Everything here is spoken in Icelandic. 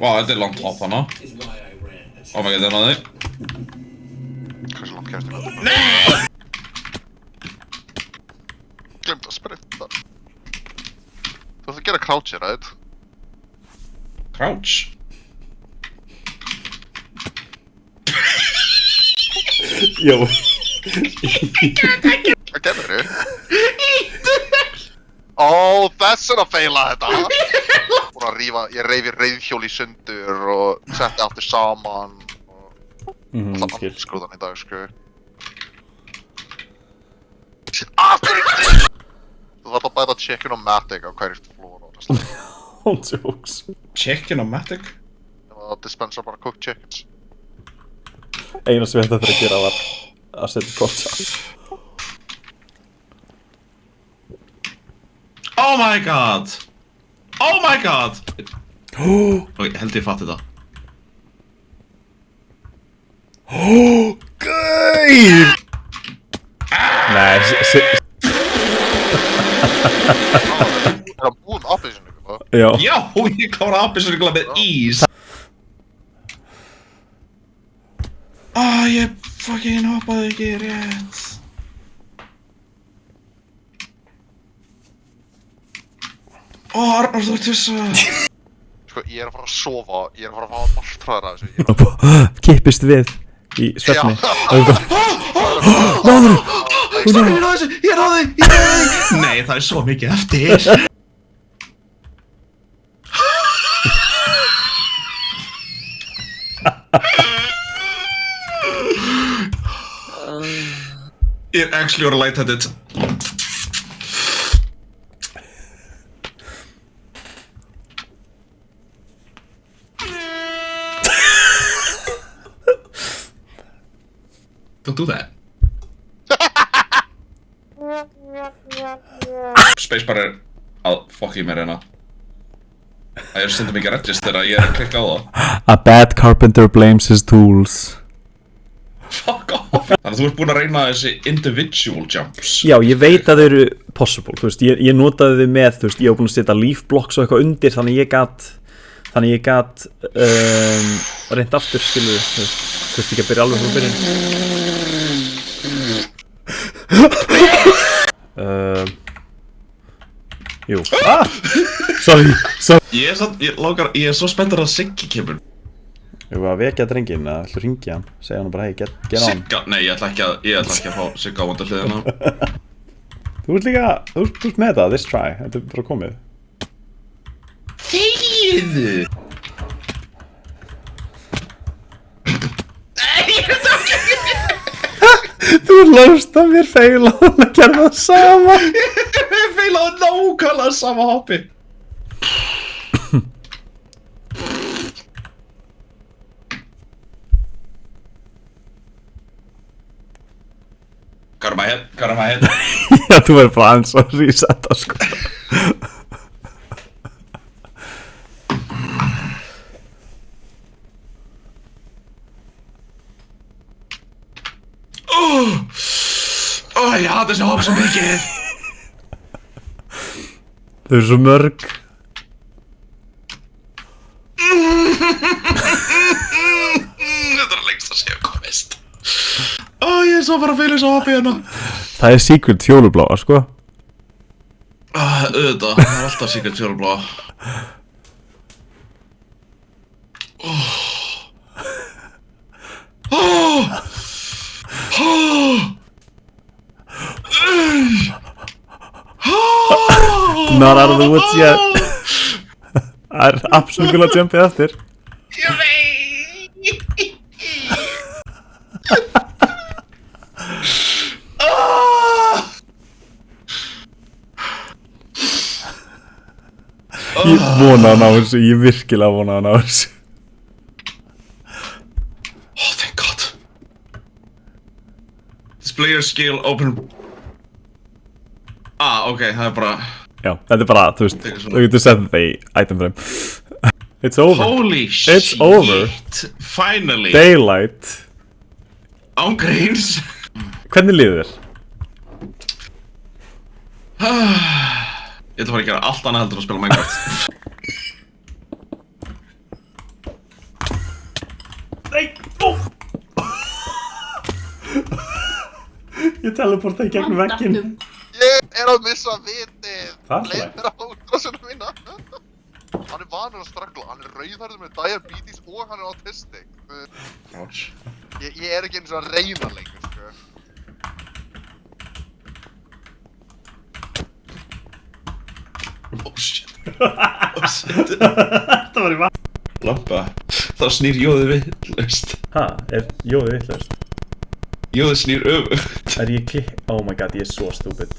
Vá, þetta langt hopp hana. Oh my god, það náði. Hversu langt kemst ég með þetta? Nei! Glemt að sprinta. Þú ætti að gera crouch, right? Crouch? Jó. Hvað gerður þau? Ó, þess að feila þetta! Búin að rífa, ég reyfi reiðhjól í sundur og setti aftur saman og alltaf skil. andskrúðan í dag, sko. Þú þarf að bæta check-in og matic á hverju flóra, honestly. Oh, jokes. Chicken og Matic? Það dispensa bara cooked chickens. Eina sem ég ætti að gera var að setja kotsa. Oh my god! Oh my god! Ok, held ég fatti þetta. Gauir! Nei, Er það búinn appelsinu, eitthvað? já. Já, ég klára appelsinu með ís. Ég fucking hoppaði ekki rétt. Arnar, þú ert þessa. Sko, ég er að fara að sofa, ég er að fara að fá margtræðar af þessu. Kippist við í svefni. Náður! Stofnum, ég náði þessu, ég náði. Nei, það er svo mikið eftir. You're actually lightheaded. Don't do that. Spacebar er að fokka í mér hérna. Það er stundum ekki register að ég er að klikka á það. A bad carpenter blames his tools. Fuck off. Þannig að þú ert búinn að reyna þessi individual jumps. Já, ég veit að þau eru possible, þú veist, ég notaði þau með, þú veist, ég var búinn að setja leaf blocks og eitthvað undir, þannig ég gat reynt aftur, skilur, þú veist ekki að byrja alveg frá byrjun. Jú. Sorry. Ég er svo spenntur að Siggi kemur. Ég var að vekja drenginn að ætla að ringja hann, segja hann bara, hey, get on. Sigga? Nei, ég ætla ekki að fá Sigga á vonda hliðina. Þú ert líka, þú ert með það, this try, þetta er bara komið. Þegiðu! Þú laust að mér feila og hann að gera það sama. Ég feila á nákvæmlega sama hoppi. Got my head. Já, þú verður bara aðeins að resetta, sko. Ég hata þessi hopp svo mikið. Þau eru svo mörg. Þetta er lengst að sé að komist. Ég er svo að fara að feila þessi hoppi hérna. Það er secret fjólubláa, sko. Auðvitað, það er alltaf secret fjólubláa. Not out of the woods yet. Það er absolutt að jumpið eftir. Ég veit. Ég vona að ná þessu, ég virkilega vona að ná þessu. Oh, thank God. Display your skill, open. Ok, það er bara. Já, þetta er bara, þú veist, þú getur sett þetta í item frame. It's over. Holy shit. It's over. Finally. Daylight. Án gríns. Hvernig líður þér? Ég ætla að fara að gera allt annað heldur að spila Minecraft. Nei, ó! Ég teleporta í gegnum vegginn. Ég er að missa vitið! Það er Leif slæmt. mér að útrásina mína! Hann er vanur að stragla, hann er rauðhærður með diabetes og hann er autistic. Ouch. Ég er ekki eins og að reyna lengur, sko. Oh shit. Oh shit. Þetta var í vatn. Lampa. Þá snýr jóðið vitlaust. Ha, er jóðið vitlaust? Jóðið snýr öfugt. Er ég klikk? Oh my god, ég er svo stúpid.